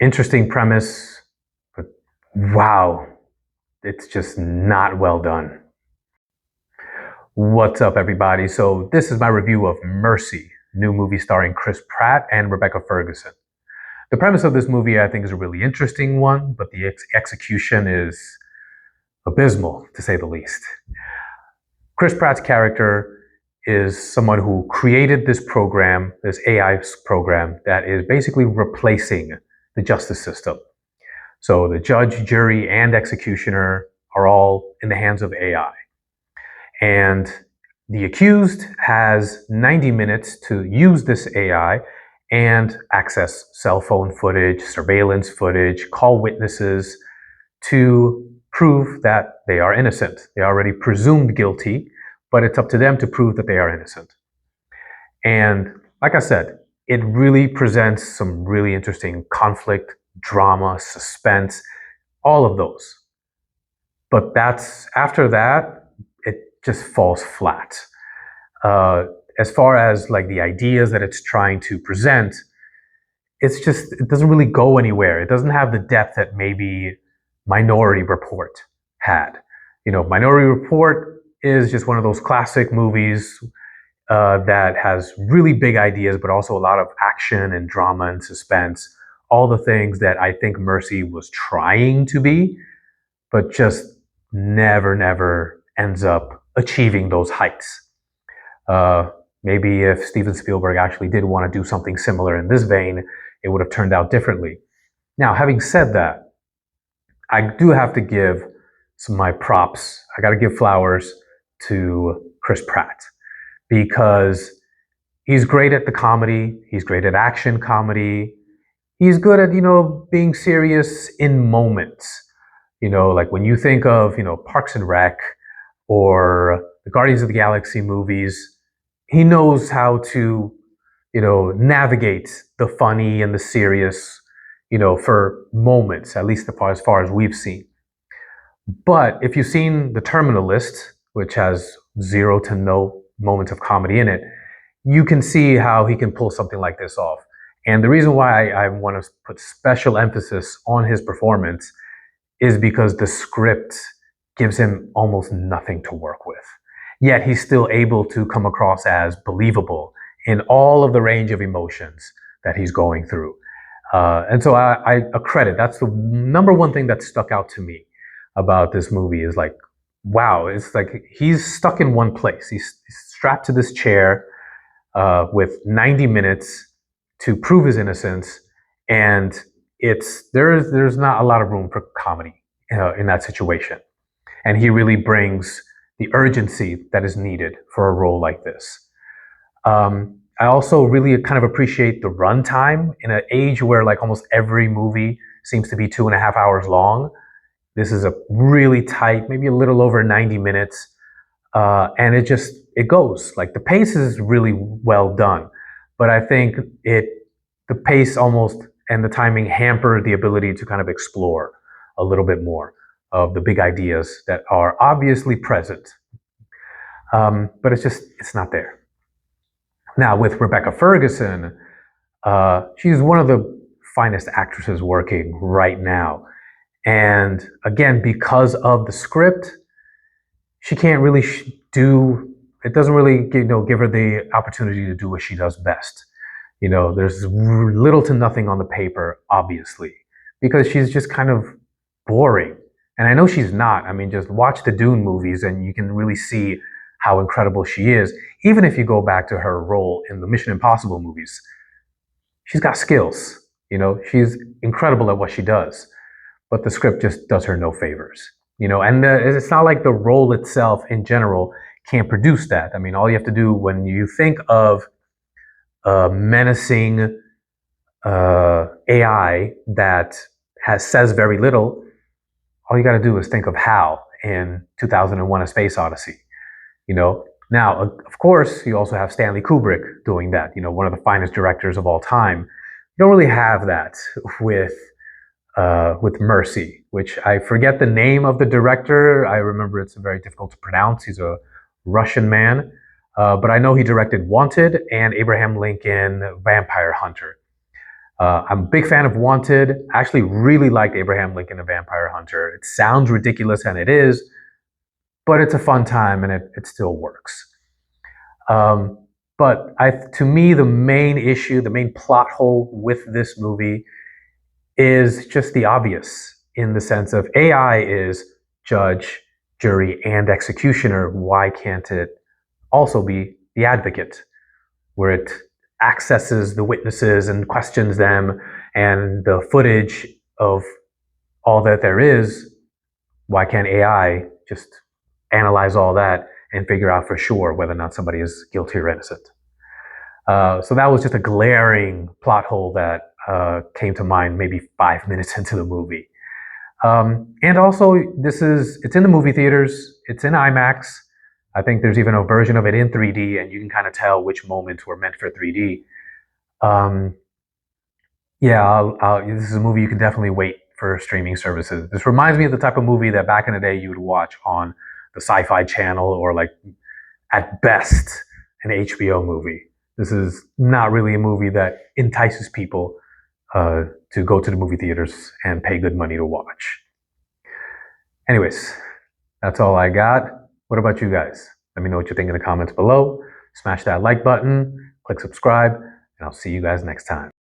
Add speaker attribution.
Speaker 1: Interesting premise, but wow, it's just not well done. What's up, everybody? So, this is my review of Mercy, new movie starring Chris Pratt and Rebecca Ferguson. The premise of this movie, I think, is a really interesting one, but the execution is abysmal, to say the least. Chris Pratt's character is someone who created this program, this AI program, that is basically replacing the justice system. So the judge, jury, and executioner are all in the hands of AI. And the accused has 90 minutes to use this AI and access cell phone footage, surveillance footage, call witnesses to prove that they are innocent. They are already presumed guilty, but it's up to them to prove that they are innocent. And like I said, it really presents some really interesting conflict, drama, suspense, all of those. But that's after that, it just falls flat. Uh, as far as like the ideas that it's trying to present, it doesn't really go anywhere. It doesn't have the depth that maybe Minority Report had. Minority Report is just one of those classic movies that has really big ideas, but also a lot of action and drama and suspense. All the things that I think Mercy was trying to be, but just never ends up achieving those heights. Maybe if Steven Spielberg actually did want to do something similar in this vein, it would have turned out differently. Now, having said that, I do have to give some of my props. I got to give flowers to Chris Pratt because he's great at the comedy. He's great at action comedy. He's good at, being serious in moments. Like when you think of, Parks and Rec or the Guardians of the Galaxy movies, he knows how to, navigate the funny and the serious, for moments, at least as far as we've seen. But if you've seen The Terminal List, which has zero to no moments of comedy in it, you can see how he can pull something like this off. And the reason why I want to put special emphasis on his performance is because the script gives him almost nothing to work with. Yet he's still able to come across as believable in all of the range of emotions that he's going through. And so I credit, that's the number one thing that stuck out to me about this movie is like, wow, it's like he's stuck in one place. He's strapped to this chair with 90 minutes to prove his innocence, and there's not a lot of room for comedy in that situation, and he really brings the urgency that is needed for a role like this. I also really kind of appreciate the runtime in an age where like almost every movie seems to be 2.5 hours long. This is a really tight, maybe a little over 90 minutes, and it goes like the pace is really well done, but I think the pace almost and the timing hamper the ability to kind of explore a little bit more of the big ideas that are obviously present, but it's not there. Now with Rebecca Ferguson, she's one of the finest actresses working right now. And again, because of the script, she can't really it doesn't really give her the opportunity to do what she does best. There's little to nothing on the paper, obviously, because she's just kind of boring. And I know she's not. I mean, just watch the Dune movies and you can really see how incredible she is. Even if you go back to her role in the Mission Impossible movies, she's got skills. She's incredible at what she does, but the script just does her no favors. And it's not like the role itself in general can't produce that. I mean, all you have to do when you think of menacing AI that says very little, all you got to do is think of Hal in 2001: A Space Odyssey. Now, of course, you also have Stanley Kubrick doing that. One of the finest directors of all time. You don't really have that with Mercy, which I forget the name of the director. I remember it's very difficult to pronounce. He's a Russian man. But I know he directed Wanted and Abraham Lincoln Vampire Hunter. I'm a big fan of Wanted. I actually really liked Abraham Lincoln, A Vampire Hunter. It sounds ridiculous, and it is, but it's a fun time, and it still works. Um, but to me, the main issue, the main plot hole with this movie is just the obvious in the sense of AI is judge, jury, and executioner. Why can't it also be the advocate, where it accesses the witnesses and questions them and the footage of all that there is? Why can't AI just analyze all that and figure out for sure whether or not somebody is guilty or innocent? So that was just a glaring plot hole that came to mind maybe 5 minutes into the movie. And also, it's in the movie theaters. It's in IMAX. I think there's even a version of it in 3D, and you can kind of tell which moments were meant for 3D. Um, yeah, this is a movie you can definitely wait for streaming services. This reminds me of the type of movie that back in the day you would watch on the Sci-Fi Channel, or like at best an HBO movie. This is not really a movie that entices people to go to the movie theaters and pay good money to watch. Anyways, that's all I got. What about you guys? Let me know what you think in the comments below. Smash that like button, click subscribe, and I'll see you guys next time.